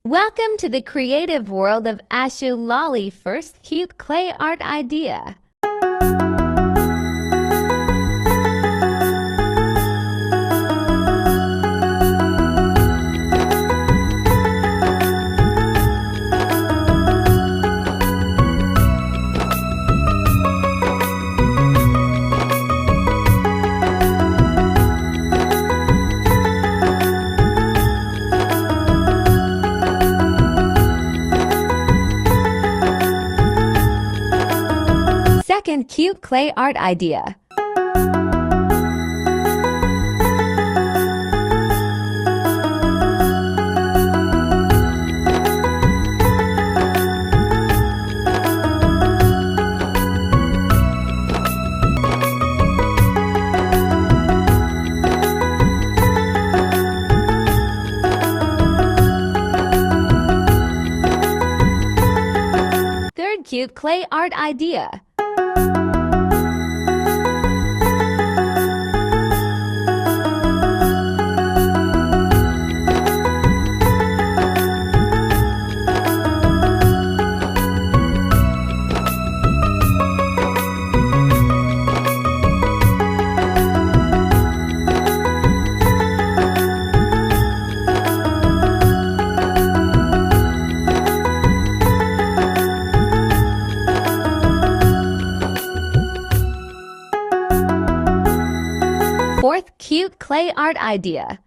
Welcome to the creative world of Ashoo. Lali first cute clay art idea. Second cute clay art idea. Third cute clay art idea. Fourth cute clay art idea.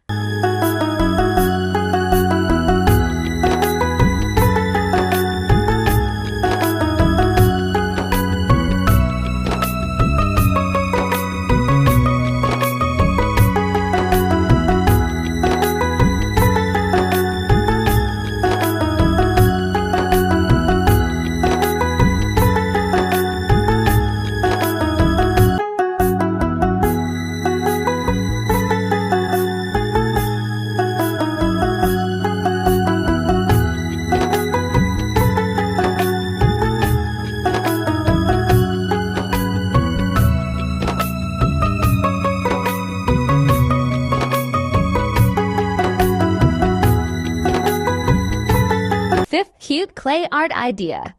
Fifth cute clay art idea.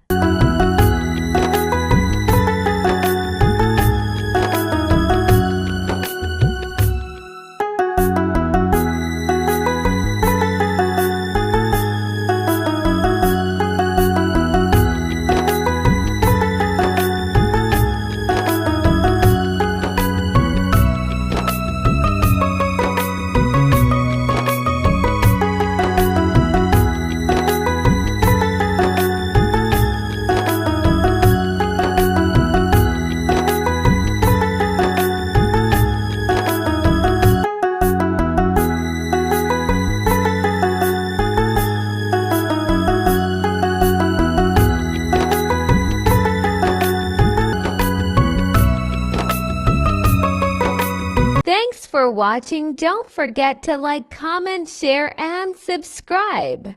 Thanks for watching. Don't forget to like, comment, share, and subscribe.